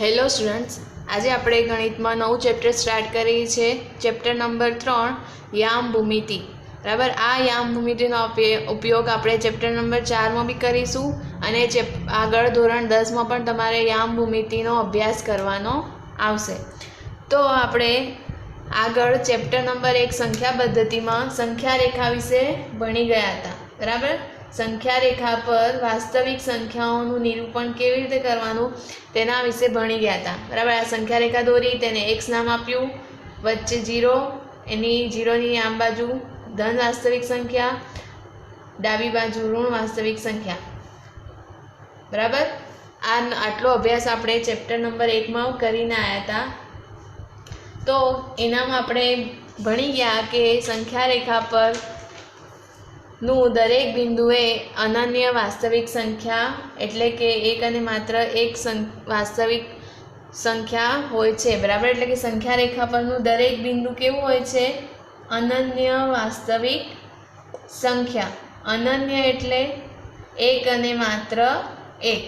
Hello students, આજે આપણે ગણિતમાં નવું ચેપ્ટર સ્ટાર્ટ કરીએ છીએ. ચેપ્ટર નંબર 3 યામ ભૂમિતિ. બરાબર, આ યામ ભૂમિતિનો ઉપયોગ આપણે ચેપ્ટર નંબર 4માં બી કરીશું અને આગળ ધોરણ 10માં પણ તમારે યામ ભૂમિતિનો અભ્યાસ કરવાનો આવશે. તો આપણે આગળ ચેપ્ટર નંબર 1 સંખ્યા પદ્ધતિમાં સંખ્યા રેખા વિશે ભણી ગયા હતા. બરાબર, સંખ્યા રેખા પર વાસ્તવિક સંખ્યાઓનું નિરૂપણ કેવી રીતે કરવાનું તેના વિશે ભણી ગયા હતા. બરાબર, આ સંખ્યા રેખા દોરી, તેને x નામ આપ્યું, વચ્ચે 0, એની 0ની આમ બાજુ ધન વાસ્તવિક સંખ્યા, ડાબી બાજુ ઋણ વાસ્તવિક સંખ્યા. બરાબર, આટલો અભ્યાસ આપણે ચેપ્ટર નંબર 1માં કરીને આવ્યા હતા. તો એનામાં આપણે ભણી ગયા કે સંખ્યા રેખા પર નું દરેક બિંદુએ અનન્ય વાસ્તવિક સંખ્યા એટલે કે એક અને માત્ર એક વાસ્તવિક સંખ્યા હોય છે. બરાબર, એટલે કે સંખ્યા રેખા પરનું દરેક બિંદુ કેવું હોય છે? અનન્ય વાસ્તવિક સંખ્યા. અનન્ય એટલે એક અને માત્ર એક.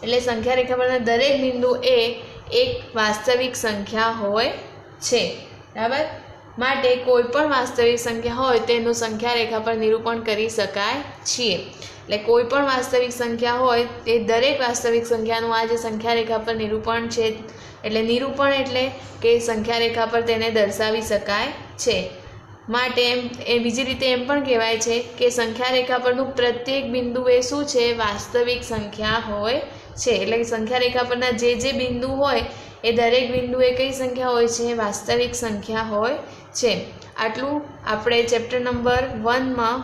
એટલે સંખ્યા રેખા પરના દરેક બિંદુ એ એક વાસ્તવિક સંખ્યા હોય છે. બરાબર, માટે કોઈ પણ વાસ્તવિક સંખ્યા હોય તેનું સંખ્યા રેખા પર નિરૂપણ કરી શકાય છીએ. એટલે કોઈ પણ વાસ્તવિક સંખ્યા હોય તે દરેક વાસ્તવિક સંખ્યાનું આ જે સંખ્યા રેખા પર નિરૂપણ છે. એટલે નિરૂપણ એટલે કે સંખ્યા રેખા પર તેને દર્શાવી શકાય છે. માટે એ બીજી રીતે એમ પણ કહેવાય છે કે સંખ્યા રેખા પરનું પ્રત્યેક બિંદુ એ શું છે? વાસ્તવિક સંખ્યા હોય છે. એટલે કે સંખ્યા રેખા પરના જે બિંદુ હોય એ દરેક બિંદુએ કઈ સંખ્યા હોય છે? વાસ્તવિક સંખ્યા હોય છે. આટલું આપણે ચેપ્ટર નંબર 1માં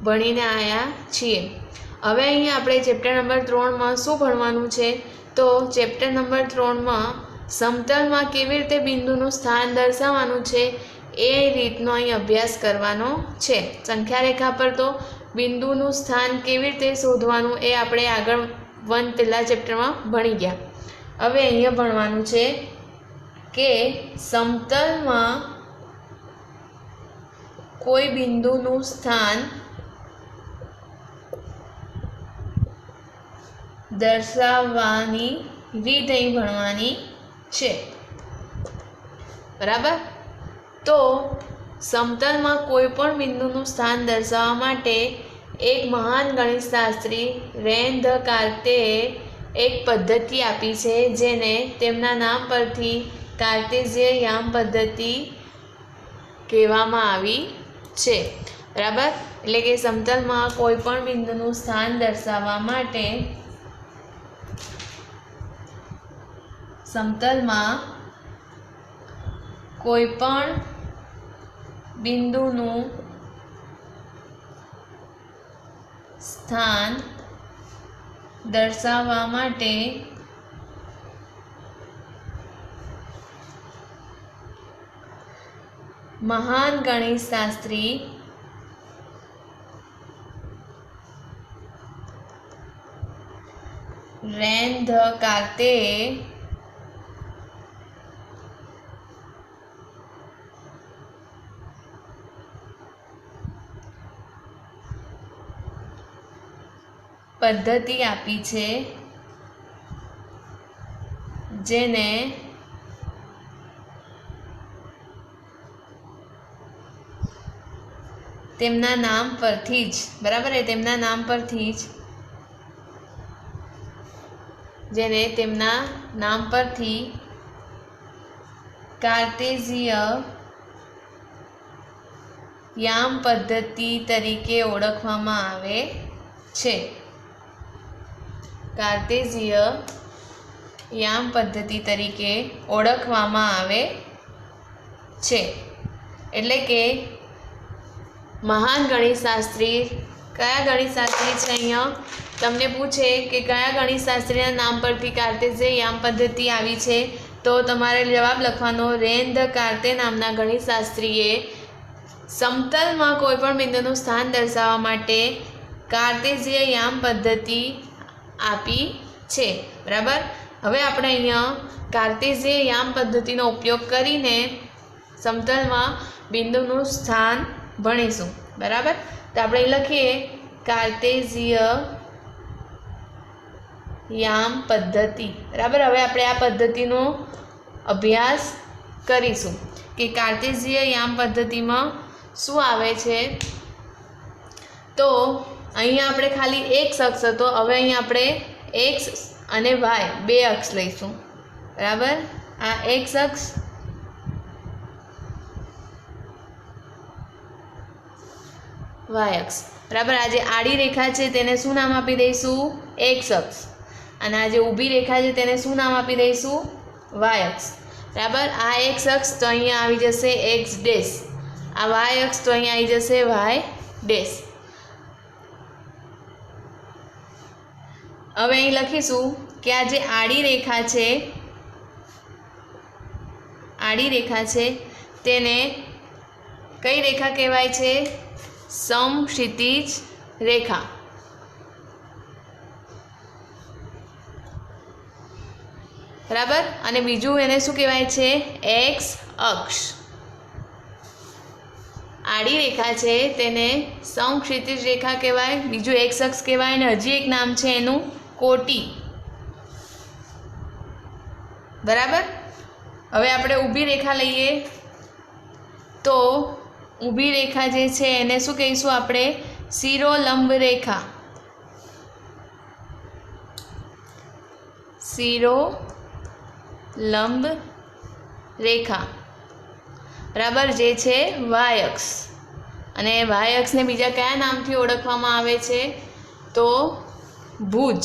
ભણીને આવ્યા છીએ. હવે અહીંયા આપણે ચેપ્ટર નંબર 3માં શું ભણવાનું છે? તો ચેપ્ટર નંબર 3માં સમતલમાં કેવી રીતે બિંદુનું સ્થાન દર્શાવવાનું છે એ રીતનો અહીં અભ્યાસ કરવાનો છે. સંખ્યા રેખા પર તો બિંદુનું સ્થાન કેવી રીતે શોધવાનું એ આપણે આગળ પહેલા ચેપ્ટરમાં ભણી ગયા. હવે અહીંયા ભણવાનું છે કે સમતલમાં કોઈ બિંદુનું સ્થાન દર્શાવવાની રીત અહીં ભણવાની છે. બરાબર, તો સમતલમાં કોઈ પણ બિંદુનું સ્થાન દર્શાવવા માટે એક મહાન ગણિતશાસ્ત્રી રેન ધ કાર્તેએ એક પદ્ધતિ આપી છે જેને તેમના નામ પરથી કાર્ટેઝિય યામ પદ્ધતિ કહેવામાં આવી છે. બરાબર, એટલે કે સમતલમાં કોઈ પણ બિંદુનું સ્થાન દર્શાવવા માટે સમતલમાં કોઈ પણ બિંદુનું સ્થાન દર્શાવવા માટે મહાન ગણિતશાસ્ત્રી રેન ધ કાર્તેએ પદ્ધતિ આપી છે જેને તેમના નામ પરથી જ તેમના નામ પરથી જ જેને તેમના નામ પરથી કાર્ટેઝિય યામ પદ્ધતિ તરીકે ઓળખવામાં આવે છે. કાર્ટેઝિય યામ પદ્ધતિ તરીકે ઓળખવામાં આવે છે. એટલે કે મહાન ગણિતશાસ્ત્રી કયા ગણિતશાસ્ત્રી છે? અહીંયા તમને પૂછે કે કયા ગણિતશાસ્ત્રીના નામ પરથી કાર્ટેઝિય યામ પદ્ધતિ આવી છે, તો તમારે જવાબ લખવાનો રેન ધ કાર્તે નામના ગણિતશાસ્ત્રીએ સમતલમાં કોઈ પણ બિંદુનું સ્થાન દર્શાવવા માટે કાર્ટેઝિય યામ પદ્ધતિ આપી છે. બરાબર, હવે આપણે અહીંયા કાર્ટેઝિય યામ પદ્ધતિનો ઉપયોગ કરીને સમતલમાં બિંદુનું સ્થાન ભણીશું. બરાબર, તો આપણે લખીએ કાર્ટેઝિય યામ પદ્ધતિ। બરાબર, હવે આપણે આ પદ્ધતિનો અભ્યાસ કરીશું કે કાર્ટેશીય યામ પદ્ધતિમાં શું આવે છે। તો અહીંયા આપણે ખાલી એક્સ અક્ષ હતો, હવે અહીંયા આપણે એક્સ અને વાય બે અક્ષ લઈશું। બરાબર, આ એક્સ અક્ષ વાય અક્ષ। બરાબર, આ જે આડી રેખા છે તેને શું નામ આપી દઈશું? એક્સ અક્ષ। અને આ જે ઊભી રેખા છે તેને શું નામ આપી દઈશું? વાય અક્ષ। બરાબર, આ એક્સ અક્ષ તો અહીંયા આવી જશે એક્સ ડેશ, આ વાય અક્ષ તો અહીંયા આવી જશે વાય ડેશ। હવે અહીં લખીશું કે આ જે આડી રેખા છે તેને કઈ રેખા કહેવાય છે? સમક્ષિતિજ રેખા। બરાબર, અને બીજું એને શું કહેવાય છે? એક્સ અક્ષ। આડી રેખા છે તેને સમક્ષિતિજ રેખા કહેવાય, બીજું એક્સ અક્ષ કહેવાય, અને હજી એક નામ છે એનું કોટી। બરાબર, હવે આપણે ઊભી રેખા લઈએ તો ઊભી રેખા જે છે એને શું કહીશું આપણે? શિરોલંબ રેખા। શિરોલંબ રેખા, બરાબર, જે છે વાય અક્ષ। અને વાય અક્ષને બીજા કયા નામથી ઓળખવામાં આવે છે? તો ભુજ।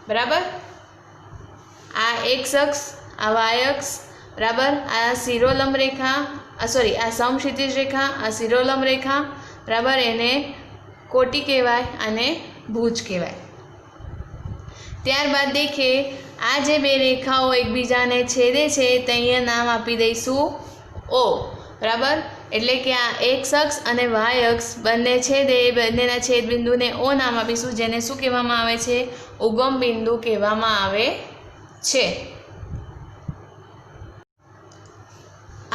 બરાબર, આ એક્સ અક્ષ, આ વાય અક્ષ, બરાબર, આ શિરોલંબ રેખા, આ સમક્ષિતિજ રેખા, આ શિરોલંબ રેખા, બરાબર, એને કોટી કહેવાય અને ભુજ કહેવાય। ત્યારબાદ દેખીએ આ જે બે રેખાઓ એકબીજાને છેદે છે તે અહીંયા નામ આપી દઈશું ઓ। બરાબર, એટલે કે આ એક્સ અક્ષ અને વાય અક્ષ બંને છેદે, એ બંનેના છેદ બિંદુને ઓ નામ આપીશું, જેને શું કહેવામાં આવે છે? ઉગમ બિંદુ કહેવામાં આવે છે।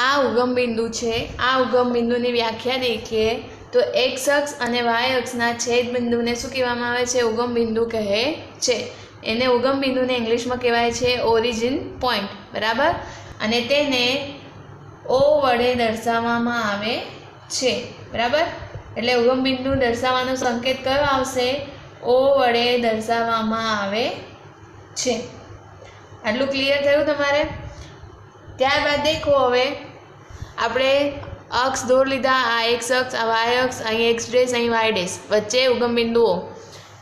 આ ઉગમ બિંદુ છે, આ ઉગમ બિંદુની વ્યાખ્યા દેખીએ તો એક્સ અક્ષ અને વાય અક્ષના છેદ બિંદુને શું કહેવામાં આવે છે? ઉગમ બિંદુ કહે છે। એને ઉગમ બિંદુને ઇંગ્લિશમાં કહેવાય છે ઓરિજિન પોઈન્ટ। બરાબર, અને તેને ઓ વડે દર્શાવવામાં આવે છે। બરાબર, એટલે ઉગમ બિંદુ દર્શાવવાનો સંકેત કયો આવશે? ઓ વડે દર્શાવવામાં આવે છે। આટલું ક્લિયર થયું તમારે? ત્યારબાદ દેખો, હવે આપણે અક્ષ દોર લીધા, આ એક્સ અક્ષ, આ વાય અક્ષ, અહીં એક્સ ડેશ, અહીં વાય ડેશ, વચ્ચે ઉગમ બિંદુઓ।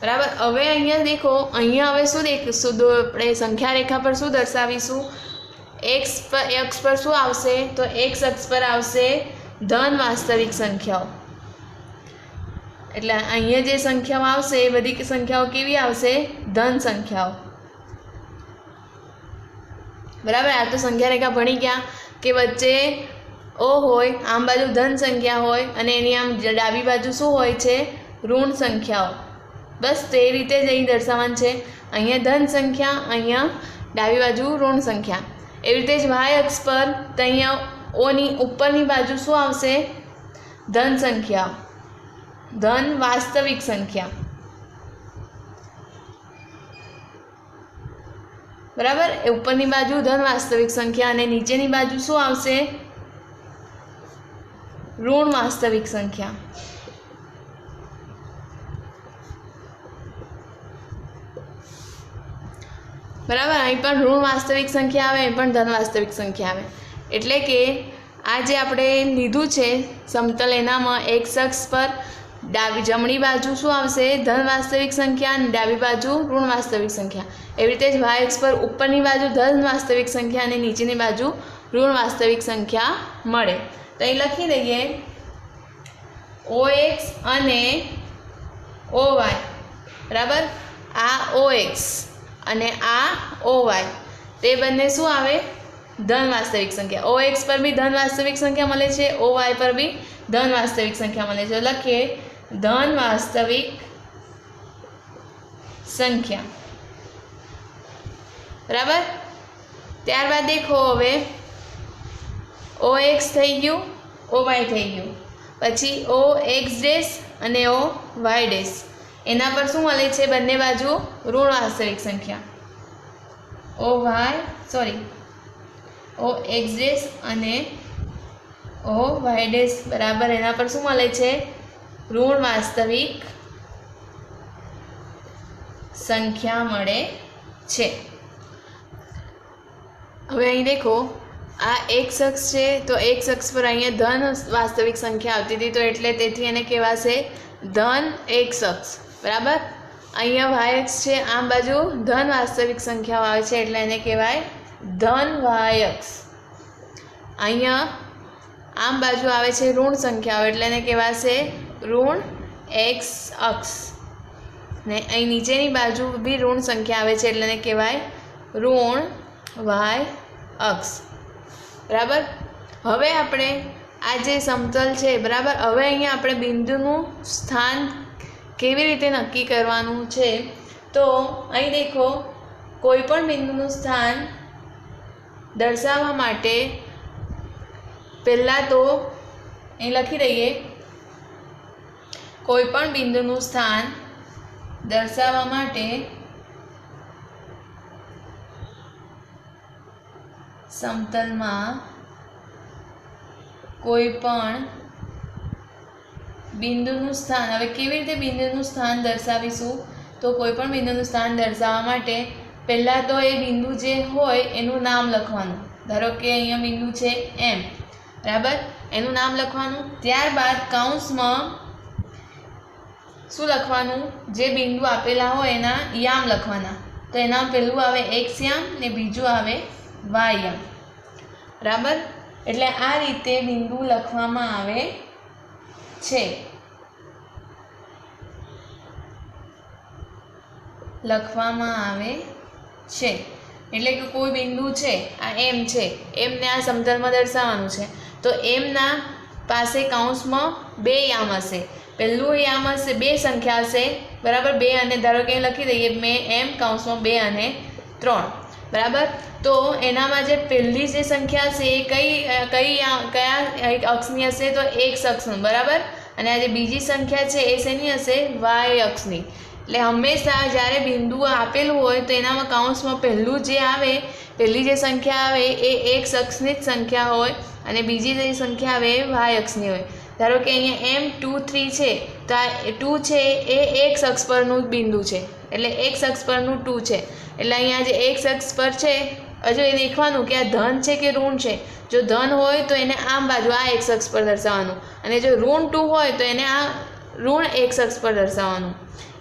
બરાબર, હવે અહીંયા દેખો, અહીંયા હવે શું દેખીશું? આપણે સંખ્યા રેખા પર શું દર્શાવીશું? એક્સ અક્ષ પર શું આવશે? તો એક્સ અક્ષ પર આવશે ધન વાસ્તવિક સંખ્યાઓ। એટલે અહીંયા જે સંખ્યાઓ આવશે એ બધી સંખ્યાઓ કેવી આવશે? ધન સંખ્યાઓ। બરાબર, આ તો સંખ્યા રેખા ભણી ગયા કે વચ્ચે ઓ હોય, આમ બાજુ ધન સંખ્યા હોય અને એની આમ ડાબી બાજુ શું હોય છે? ઋણ સંખ્યાઓ। બસ તે રીતે જ અહીં દર્શાવવાનું છે। અહીંયા ધન સંખ્યા, અહીંયા ડાબી બાજુ ઋણ સંખ્યા। એવી રીતે જ વાય અક્ષ પર તો અહીંયા ઓની ઉપરની બાજુ શું આવશે? ધન સંખ્યા, ધન વાસ્તવિક સંખ્યા। બરાબર, એ ઉપરની બાજુ ધન વાસ્તવિક સંખ્યા અને નીચેની બાજુ શું આવશે? ઋણ વાસ્તવિક સંખ્યા। બરાબર, અહીં પણ ઋણ વાસ્તવિક સંખ્યા આવે, અહીં પણ ધન વાસ્તવિક સંખ્યા આવે। એટલે કે આ જે આપણે લીધું છે સમતલ, એનામાં એક્સ અક્ષ પર જમણી બાજુ શું આવશે? ધન વાસ્તવિક સંખ્યા અને ડાબી બાજુ ઋણ વાસ્તવિક સંખ્યા। એવી રીતે જ વાય અક્ષ પર ઉપરની બાજુ ધન વાસ્તવિક સંખ્યા અને નીચેની બાજુ ઋણ વાસ્તવિક સંખ્યા મળે। તો અહીં લખી દઈએ ઓ એક્સ અને ઓ વાય। બરાબર, આ ઓ એક્સ અને આ ઓ વાય તે બંને શું આવે? ધન વાસ્તવિક સંખ્યા। ઓ એક્સ પર બી ધન વાસ્તવિક સંખ્યા મળે છે, ઓ વાય પર બી ધન વાસ્તવિક સંખ્યા મળે છે। લખીએ ધન વાસ્તવિક સંખ્યા। બરાબર, ત્યારબાદ દેખો, હવે ઓ એક્સ થઈ ગયું, ઓ વાય થઈ ગયું, પછી ઓ એક્સ ડેશ અને ઓ વાય ડેશ। એના પર શું મળે છે? બંને બાજુ ઋણ વાસ્તવિક સંખ્યા ઓ એક્સ ડેશ અને ઓ વાય ડેશ બરાબર એના પર શું મળે છે? ઋણ વાસ્તવિક સંખ્યા મળે છે। હવે અહીં દેખો, આ એક્સ અક્ષ છે, તો એક્સ અક્ષ પર અહીંયા ધન વાસ્તવિક સંખ્યા આવતી હતી, તો એટલે તેથી એને કહેવાશે ધન એક્સ અક્ષ બરાબર। અહીંયા વાય અક્ષ છે, આમ બાજુ ધન વાસ્તવિક સંખ્યાઓ આવે છે એટલે એને કહેવાય ધન વાય અક્ષ। અહીંયા આમ બાજુ આવે છે ઋણ સંખ્યાઓ એટલે એને કહેવાશે ઋણ એક્સ અક્ષ, ને અહીં નીચેની બાજુ બી ઋણ સંખ્યા આવે છે એટલે એને કહેવાય ઋણ વાય અક્ષ બરાબર। હવે આપણે આ જે સમતલ છે બરાબર, હવે અહીંયા આપણે બિંદુનું સ્થાન કેવી રીતે નક્કી કરવાનું છે? તો અહીં દેખો, કોઈ પણ બિંદુનું સ્થાન દર્શાવવા માટે પહેલાં તો અહીં લખી દઈએ, કોઈ પણ બિંદુનું સ્થાન દર્શાવવા માટે સમતલમાં કોઈ પણ બિંદુનું સ્થાન, હવે કેવી રીતે બિંદુનું સ્થાન દર્શાવીશું? તો કોઈ પણ બિંદુનું સ્થાન દર્શાવવા માટે પહેલાં તો એ બિંદુ જે હોય એનું નામ લખવાનું। ધારો કે અહીંયા બિંદુ છે એમ બરાબર, એનું નામ લખવાનું। ત્યારબાદ કૌંસમાં શું લખવાનું? જે બિંદુ આપેલા હોય એના યામ લખવાના। તો એના પહેલું આવે એક્સ યામ ને બીજું આવે વાય યામ બરાબર। એટલે આ રીતે બિંદુ લખવામાં આવે છે, એટલે કે કોઈ બિંદુ છે, આ એમ છે, એમને આ સમતલમાં દર્શાવવાનું છે, તો એમના પાસે કૌંસમાં બે યામ હશે। પહેલું યામ હશે, બે સંખ્યા હશે બરાબર, 2 અને ધારો કે લખી દઈએ મેં એમ કૌંસમાં 2 અને 3 બરાબર। તો એનામાં જે પહેલી જે સંખ્યા હશે એ કયા અક્ષની હશે? તો એક્સ અક્ષનું બરાબર। અને આ જે બીજી સંખ્યા છે એ શેની હશે? વાય અક્ષની। એટલે હંમેશા જ્યારે બિંદુ આપેલું હોય તો એનામાં કૌંસમાં પહેલું જે આવે, પહેલી જે સંખ્યા આવે એ એક્સ અક્ષની જ સંખ્યા હોય અને બીજી જે સંખ્યા આવે એ વાય અક્ષની હોય। ધારો કે અહીંયા M23 છે, તો આ 2 છે એ એક્સ અક્ષ પરનું બિંદુ છે, એટલે એક્સ અક્ષ પરનું 2 છે, એટલે અહીંયા જે એક્સ અક્ષ પર છે, હજુ એ દેખવાનું કે આ ધન છે કે ઋણ છે। જો ધન હોય તો એને આમ બાજુ આ એક્સ અક્ષ પર દર્શાવવાનું, અને જો ઋણ 2 હોય તો એને આ ઋણ એક્સ અક્ષ પર દર્શાવવાનું।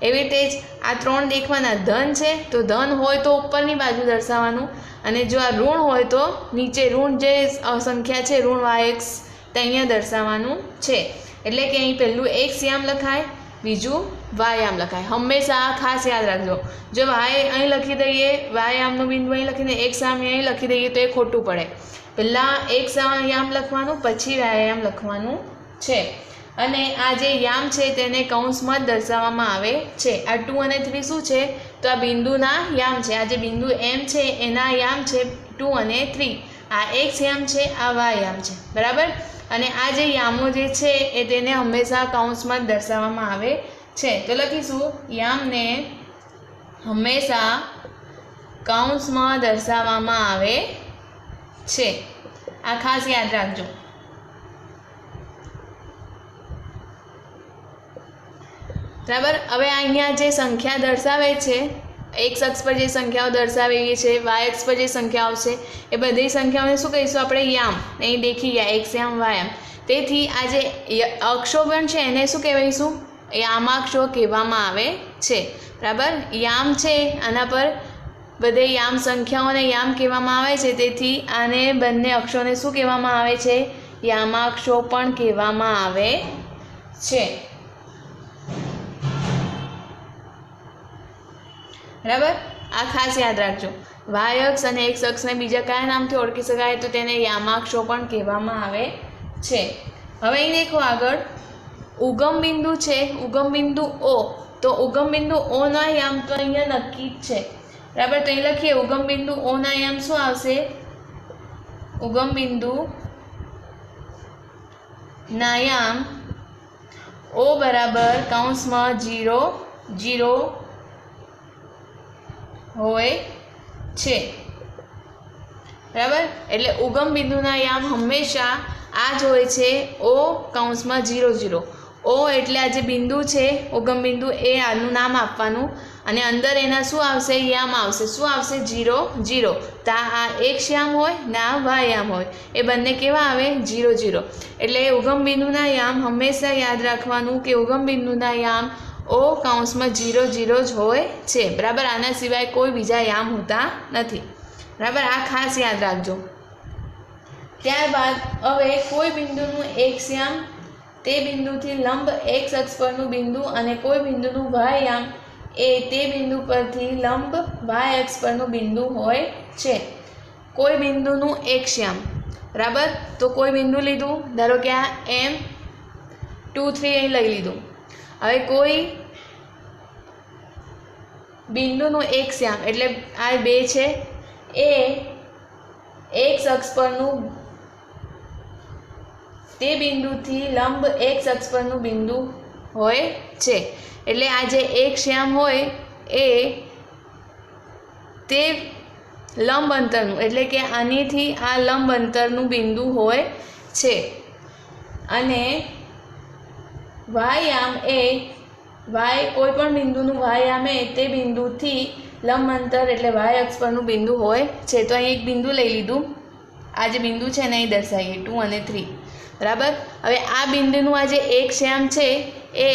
એવી રીતે જ આ 3 દેખવાના, ધન છે તો ધન હોય તો ઉપરની બાજુ દર્શાવવાનું, અને જો આ ઋણ હોય તો નીચે ઋણ જે સંખ્યા છે ઋણ વાય એક્સ તે અહીંયા દર્શાવવાનું છે। એટલે કે અહીં પહેલું એક્સ યામ લખાય, બીજું વાય યામ લખાય। હંમેશા આ ખાસ યાદ રાખજો, જો વાય અહીં લખી દઈએ, વાય યામનું બિંદુ અહીં લખીને એક્સ યામ અહીં લખી દઈએ તો એ ખોટું પડે। પહેલાં એક્સ યામ લખવાનું, પછી વાય યામ લખવાનું છે। અને આ જે યામ છે તેને કૌંસમાં જ દર્શાવવામાં આવે છે। આ 2 અને 3 શું છે? તો આ બિંદુના યામ છે। આ જે બિંદુ એમ છે એના યામ છે 2 અને 3। આ એક્સ યામ છે, આ વાય યામ છે બરાબર। અને આ જે યામો જે છે એ તેને હંમેશા કૌંસમાં જ દર્શાવવામાં આવે છે। તો લખીશું, યામને હંમેશા કૌંસમાં દર્શાવવામાં આવે છે। આ ખાસ યાદ રાખજો। બરાબર। હવે અહીંયા જે સંખ્યા દર્શાવે છે, એક્સ અક્ષ પર જે સંખ્યાઓ દર્શાવેલી છે, વાય અક્ષ પર જે સંખ્યાઓ છે, એ બધી સંખ્યાઓને શું કહીશું આપણે? યામ। અહીં દેખી ગયા એક્સ યામ વાય યામ। તેથી આ જે અક્ષો પણ છે એને શું કહેવાઈશું? યામાક્ષો કહેવામાં આવે છે બરાબર। યામ છે આના પર બધે યામ સંખ્યાઓને યામ કહેવામાં આવે છે, તેથી આને બંને અક્ષોને શું કહેવામાં આવે છે? યામાક્ષો પણ કહેવામાં આવે છે બરાબર। આ ખાસ યાદ રાખજો। વાય અક્ષ અને એક્સ અક્ષને બીજા કયા નામથી ઓળખી શકાય? તો તેને યામાક્ષો પણ કહેવામાં આવે છે। હવે અહીં દેખો, આગળ ઉગમ બિંદુ છે, ઉગમ બિંદુ O, તો ઉગમ બિંદુ O ના યામ તો અહીંયા નક્કી જ છે બરાબર। તો અહીં લખીએ, ઉગમ બિંદુ O ના યામ શું આવશે? ઉગમ બિંદુ ના યામ O બરાબર કૌંસમાં 0 0 હોય છે, બરાબર। એટલે ઉગમ બિંદુના યામ હંમેશા આ જ હોય છે, O કૌંસમાં 0 0। O એટલે આ જે બિંદુ છે ઉગમ બિંદુ, એ આનું નામ આપવાનું અને અંદર એના શું આવશે, યામ આવશે। શું આવશે, 0 0। તો આ એક્સ યામ હોય ને આ વાય યામ હોય, એ બંને કેવા આવે, 0 0। એટલે ઉગમ બિંદુના યામ હંમેશા યાદ રાખવાનું કે ઉગમ બિંદુના યામ O કૌંસમાં 0 0 જ હોય છે, બરાબર। આના સિવાય કોઈ બીજા યામ હોતા નથી, બરાબર। આ ખાસ યાદ રાખજો। ત્યારબાદ હવે કોઈ બિંદુનું એક્સ યામ તે બિંદુથી લંબ એક્સ અક્ષ પરનું બિંદુ અને કોઈ બિંદુનું વાય યામ એ તે બિંદુ પરથી લંબ વાય અક્ષ પરનું બિંદુ હોય છે। કોઈ બિંદુનું એક્સ યામ, બરાબર। તો કોઈ બિંદુ લીધું, ધારો કે આ M2 3 અહીં લઈ લીધું। હવે કોઈ બિંદુનું એક્સ યામ એટલે આ 2 છે, એ એક્સ અક્ષ પરનું તે બિંદુથી લંબ એક્સ અક્ષ પરનું બિંદુ હોય છે। એટલે આ જે એક્સ યામ હોય એ તે લંબ અંતરનું એટલે કે આનીથી આ લંબ અંતરનું બિંદુ હોય છે અને વાય યામ એ વાય કોઈ પણ બિંદુનું વાય યામ એ તે બિંદુથી લંબ અંતર એટલે વાય અક્ષ પરનું બિંદુ હોય છે। તો અહીં એક બિંદુ લઈ લીધું, આ જે બિંદુ છે ને અહીં દર્શાવીએ 2 અને 3, બરાબર। હવે આ બિંદુનું આ જે એક્સ યામ છે એ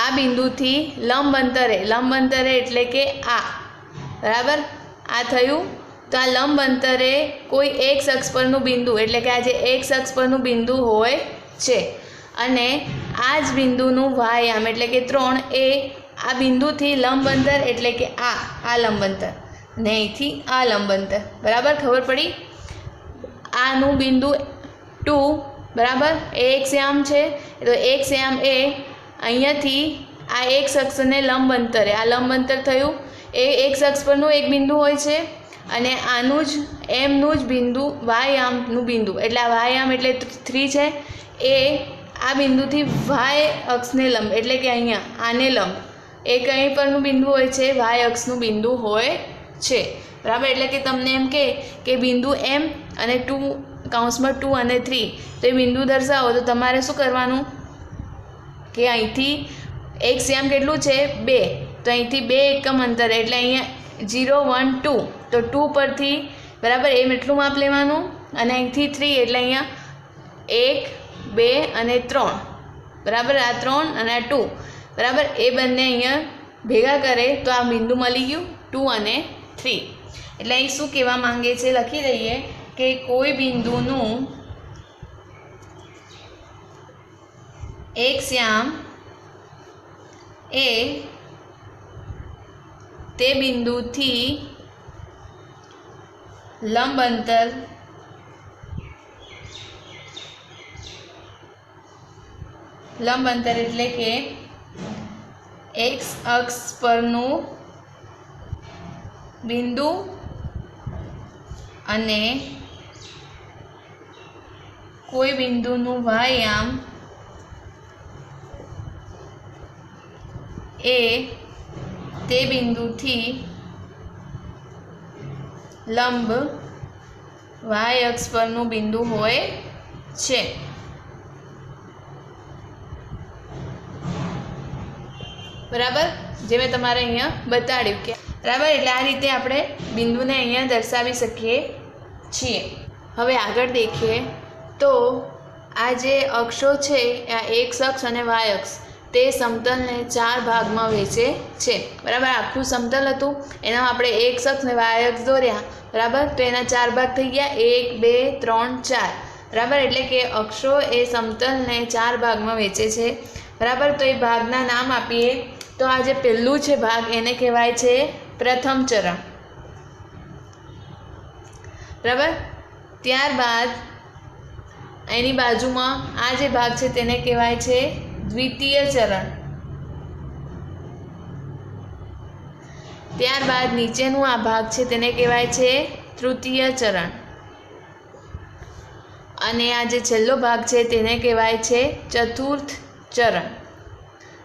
આ બિંદુથી લંબ અંતરે એટલે કે આ, બરાબર। આ થયું। તો આ લંબ અંતરે કોઈ એક્સ અક્ષ પરનું બિંદુ એટલે કે આ જે એક્સ અક્ષ પરનું બિંદુ હોય છે અને આ જ બિંદુનું વાય યામ એટલે કે 3 એ આ બિંદુથી લંબ અંતર એટલે કે આ લંબ અંતર ને અહીંથી આ લંબ અંતર, બરાબર। ખબર પડી? આનું બિંદુ 2, બરાબર, એ એક્સ યામ છે। તો એક્સ યામ એ અહીંયાથી આ એક્સ અક્ષને લંબ અંતરે, આ લંબ અંતર થયું, એ એક્સ અક્ષ પરનું એક બિંદુ હોય છે અને આનું જ એમનું જ બિંદુ વાય યામનું બિંદુ એટલે આ વાય યામ એટલે 3 છે, એ આ બિંદુથી વાય અક્ષને લંબ એટલે કે અહીંયા આને લંબ એક અહીં પરનું બિંદુ હોય છે, વાય અક્ષનું બિંદુ હોય છે, બરાબર। એટલે કે તમને એમ કે બિંદુ M અને 2 કૌંસમાં 2 અને 3 તો એ બિંદુ દર્શાવો તો તમારે શું કરવાનું કે અહીંથી એક્સ યામ કેટલું છે 2, તો અહીંથી 2 એકમ અંતરે એટલે અહીંયા 0 1 2 તો 2 પરથી, બરાબર, એમ એટલું માપ લેવાનું અને અહીંથી 3 એટલે અહીંયા 1 2 અને 3, બરાબર। આ 3 અને આ 2, બરાબર, એ બંને અહીંયા ભેગા કરે તો આ બિંદુ મળી ગયું 2 અને 3। એટલે અહીં શું કહેવા માંગે છે લખી દઈએ કે કોઈ બિંદુનું એક્સ યામ એ તે બિંદુથી લંબ અંતર એટલે કે એક્સ અક્ષ પરનું બિંદુ અને કોઈ બિંદુનું વાય યામ એ તે બિંદુથી લંબ વાય અક્ષ પરનું બિંદુ હોય છે, બરાબર। જે મેં તમારે અહીંયા બતાડ્યું કે, બરાબર। એટલે આ રીતે આપણે બિંદુને અહીંયા દર્શાવી શકીએ છીએ। હવે આગળ દેખીએ તો આ જે અક્ષો છે આ એક્સ અક્ષ અને વાય અક્ષ તે સમતલને 4 ભાગમાં વહેંચે છે, બરાબર। આખું સમતલ હતું એનામાં આપણે એક્સ અક્ષ અને વાય અક્ષ દોર્યા, બરાબર। તો એના 4 ભાગ થઈ ગયા, 1 2 3 4, બરાબર। એટલે કે અક્ષો એ સમતલને 4 ભાગમાં વહેંચે છે, બરાબર। તો એ ભાગના નામ આપીએ તો આ જે પહેલું છે ભાગ એને કહેવાય છે પ્રથમ ચરણ, બરાબર। ત્યારબાદ એની બાજુમાં આ જે ભાગ છે તેને કહેવાય છે દ્વિતીય ચરણ। ત્યારબાદ નીચેનું આ ભાગ છે તેને કહેવાય છે તૃતીય ચરણ અને આ જે છેલ્લો ભાગ છે તેને કહેવાય છે ચતુર્થ ચરણ,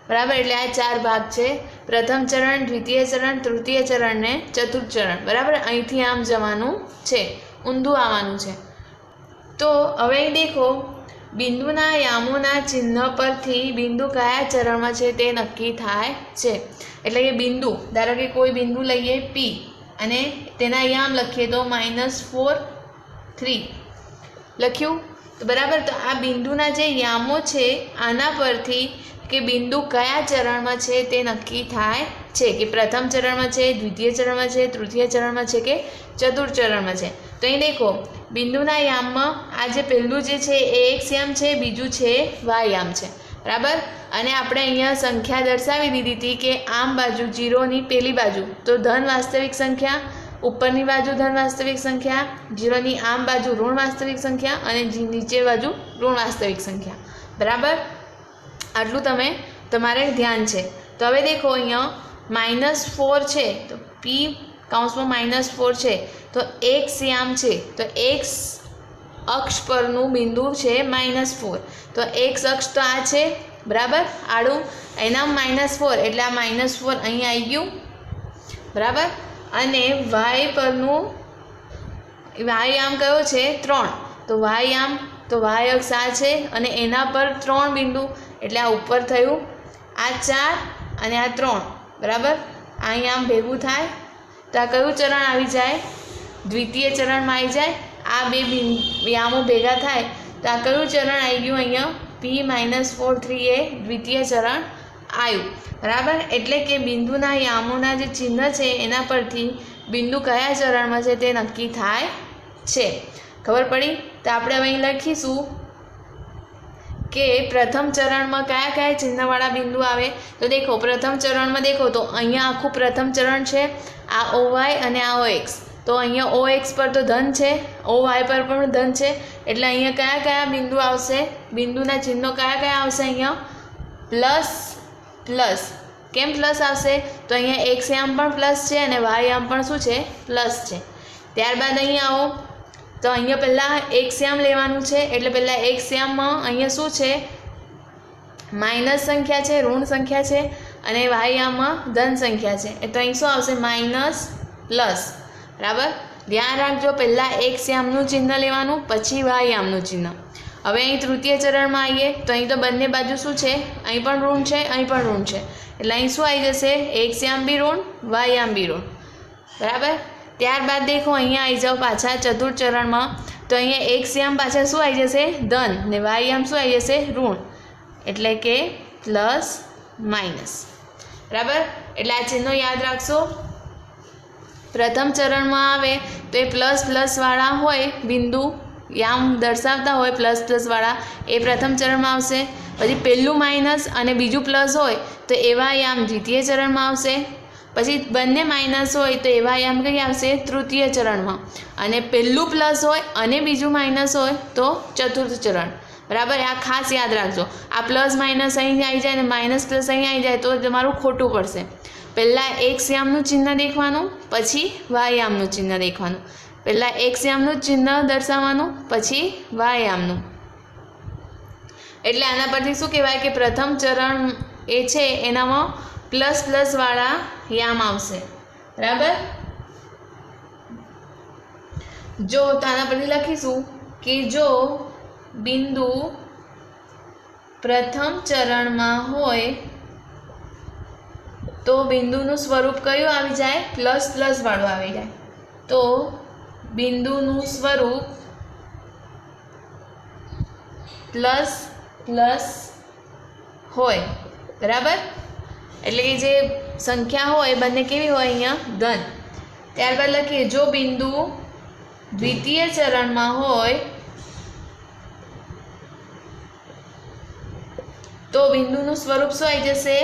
बराबर। एटले आ 4 भाग छे, प्रथम चरण, द्वितीय चरण, तृतीय चरण ने चतुर्थ चरण। बराबर, અહીંથી આમ જવાનું છે, ઊંધું આવવાનું છે। तो हवे देखो बिंदुना यामोना चिन्ह परथी बिंदु कया चरणमां छे ते नक्की थाय छे। एटले के बिंदु, धारो के कोई बिंदु लईए P अने तेना याम लखीए तो -4 3 लख्યું। तो बराबर, तो आ बिंदुना जे यामो छे आना परथी के बिंदु कया चरणमां छे ते नक्की थाय छे, कि प्रथम चरणमां छे, द्वितीय चरणमां छे, तृतीय चरणमां छे के चतुर्थ चरणमां छे। तो अहीं देखो बिंदुना याममां आ जे पहेલું जे छे ए एक्स याम छे, बीजुं छे वाय याम छे। बराबर, अने आपणे अहींया संख्या दर्शावी दीधी हती के आम बाजू 0 नी पेली बाजू तो धन वास्तविक संख्या, उपरनी बाजू धन वास्तविक संख्या, 0 नी आम बाजू ऋण वास्तविक संख्या अने नीचे बाजू ऋण वास्तविक संख्या। बराबर, आटलू तमे तमारे ध्यान छे। तो हवे देखो अहींया -4 छे तो P काउंसमां -4 छे तो एक्स याम छे, तो एक्स अक्ष परनु बिंदु छे -4, तो एक्स अक्ष तो आ छे। बराबर, आड़ू एना -4 एटले आ -4 अहीं आई गयुं। बराबर, अने वाय परनु वाय याम कयो छे 3, तो वाय याम तो वाय अक्ष आ छे अने एना पर 3 बिंदु एटले आ उपर थयुं, आ 4 अने आ 3। बराबर, अहीं आम भेगुं थाय तो आ कयुं चरण आवी जाय, द्वितीय चरण में आई जाए। आ बे यामो भेगा थाय तो आ कयुं चरण आई गयुं अहींया P-4 3 ए द्वितीय चरण आव्युं। बराबर, एटले के बिंदुना यामोना जे चिन्ह छे एना परथी बिंदु कया चरणमां छे ते नक्की थाय छे। खबर पड़ी? तो आपणे हवे અહીં લખીશું के प्रथम चरण में क्या क्या चिन्हवाड़ा बिंदु आवे। तो देखो प्रथम चरण में देखो तो अहींया आखुं प्रथम चरण है, आ OY अने आ OX। तो अहींया OX पर तो धन है, OY पर पण धन है, एटले अहींया क्या क्या बिंदु आवशे, बिंदुना चिन्हों क्या क्या आवशे अहींया प्लस प्लस। केम प्लस आवशे? तो अहींया एक्स याम पण प्लस है अने वाय याम पण शुं छे प्लस है। त्यारबाद अहीं आओ तो अहींया पहला एक्स याम लेवानुं छे, एटले पहला एक्स याम में अहींया शुं छे माइनस संख्या है, ऋण संख्या है, अने वाय याम में धन संख्या है। तो अहीं शुं आवशे माइनस प्लस। बराबर, ध्यान राखजो पहला एक्स यामनुं चिन्ह लेवानुं पछी वाय यामनुं चिन्ह। हवे अहीं तृतीय चरण में आवीए तो अहीं तो बंने बाजू शुं छे, अहीं पण ऋण छे, अहीं पण ऋण छे, एटले अहीं शुं आई जशे एक्स याम बी ऋण, वाय याम बी ऋण। बराबर, त्यारबाद देखो अहींया आई जाओ पाछा चतुर्थ चरण में, तो अहींया एक्स याम पाछा शुं आई जशे धन ने वाय याम शुं आई जशे ऋण, एटले के प्लस माइनस। बराबर, एटले आ चिन्हों याद राखशो। प्रथम चरण में आवे तो ये प्लस प्लस वाला होय बिंदु याम दर्शावता होय प्लस प्लस वाला ए प्रथम चरण में आवशे। पछी पहेलुं माइनस अने बीजुं प्लस होय तो एवा याम द्वितीय चरण में आवशे। पछी बंने माइनस होय तो एवा याम कई आवशे तृतीय चरण में, अने पहेलुं प्लस होय अने बीजुं माइनस होय तो चतुर्थ चरण। बराबर, आ खास याद राखजो। आ प्लस माइनस अहीं आई जाए ने माइनस प्लस अहीं आई जाए तो तमारुं खोटुं पड़शे। पहला एक्स यामनुं चिन्ह देखवानुं पछी वाय यामनुं चिन्ह देखवानुं, पहला एक्स यामनुं चिन्ह दर्शाववानुं पछी वाय यामनुं। एटले आना परथी शुं कहेवाय के प्रथम चरण ए छे एनामां प्लस प्लस वाला याम आवशे। बराबर, जो तो आना परथी लखीशुं कि जो बिंदु प्रथम चरण में होय तो बिंदुनु स्वरूप कयुं आवी जाए प्लस प्लस वाळुं आवी जाए। तो बिंदुनु स्वरूप प्लस प्लस होय। बराबर, एटले कि जे संख्या होय बंने केवी होय अहींया धन। त्यारबाद लखीए जो बिंदु द्वितीय चरण में होय तो बिंदुनु स्वरूप शुं आई जशे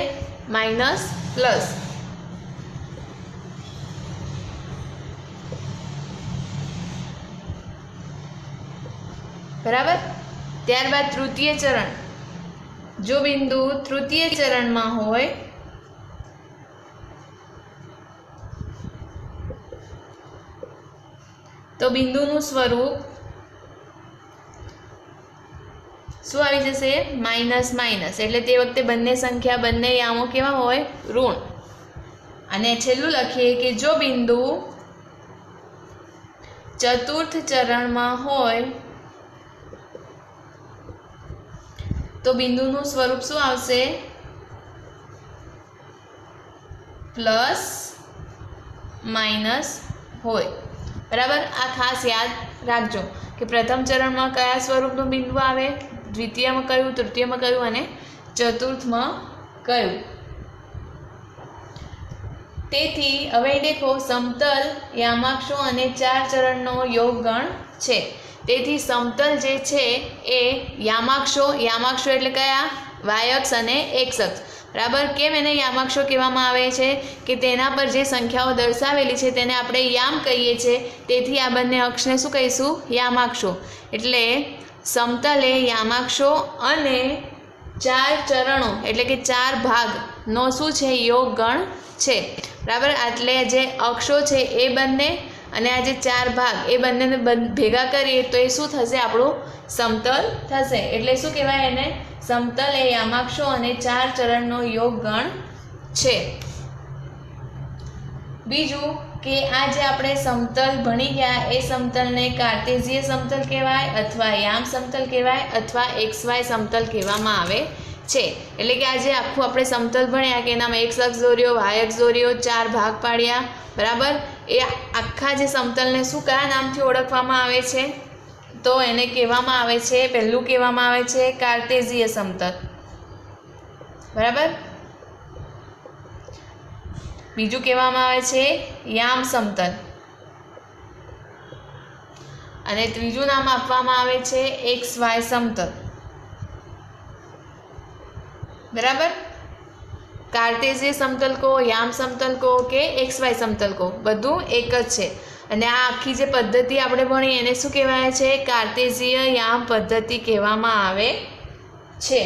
माइनस प्लस। बराबर, त्यारबाद तृतीय चरण, जो बिंदु तृतीय चरण में होय तो बिंदुनु स्वरूप શું આવી જશે? માઇનસ માઇનસ, એટલે તે વખતે બંને સંખ્યા બંને યામો કેવા હોય? ઋણ. અને છેલ્લું લખીએ કે જો બિંદુ ચતુર્થ ચરણમાં હોય તો બિંદુનું સ્વરૂપ શું આવશે? પ્લસ માઇનસ હોય. બરાબર, આ ખાસ યાદ રાખજો કે પ્રથમ ચરણમાં કયા સ્વરૂપનું બિંદુ આવે, દ્વિતીયમાં કયું, તૃતીયમાં કયું અને ચતુર્થમાં કયું. તેથી હવે દેખો સમતલ યામાક્ષો અને 4 ચરણનો યોગ ગણ છે. તેથી સમતલ જે છે એ યામાક્ષો એટલે કયા? વાય અક્ષ અને એક્સ અક્ષ. બરાબર, કેમ એને યામાક્ષો કહેવામાં આવે છે? કે તેના પર જે સંખ્યાઓ દર્શાવેલી છે તેને આપણે યામ કહીએ છીએ, તેથી આ બંને અક્ષને શું કહીશું? યામાક્ષો. એટલે સમતલ એ યામાક્ષો અને 4 ચરણો એટલે કે 4 ભાગનો શું છે? યોગ ગણ છે. બરાબર, એટલે જે અક્ષો છે એ બંને અને આ જે 4 ભાગ એ બંનેને ભેગા કરીએ તો એ શું થશે? આપણું સમતલ થશે. એટલે શું કહેવાય એને? સમતલ એ યામાક્ષો અને 4 ચરણનો યોગ ગણ છે. બીજું કે આ જે આપણે સમતલ ભણી ગયા એ સમતલને કાર્ટેઝીય સમતલ કહેવાય અથવા યામ સમતલ કહેવાય અથવા XY સમતલ કહેવામાં આવે છે. એટલે કે આજે આખું આપણે સમતલ ભણ્યા કે એનામાં x અક્ષ દોર્યો, y અક્ષ દોર્યો, 4 ભાગ પાડ્યા. બરાબર, એ આખા જે સમતલને શું કયા નામથી ઓળખવામાં આવે છે? તો એને કહેવામાં આવે છે, પહેલું કહેવામાં આવે છે કાર્ટેઝીય સમતલ. બરાબર, બીજું કહેવામાં આવે છે યામ સમતલ અને ત્રીજું નામ આપવામાં આવે છે XY સમતલ. બરાબર, કાર્ટેઝીય સમતલ કો, યામ સમતલ કો કે XY સમતલ કો, બધું એક જ છે. અને આ આખી જે પદ્ધતિ આપણે ભણી એને શું કહેવાય છે? કાર્ટેઝીય યામ પદ્ધતિ કહેવામાં આવે છે.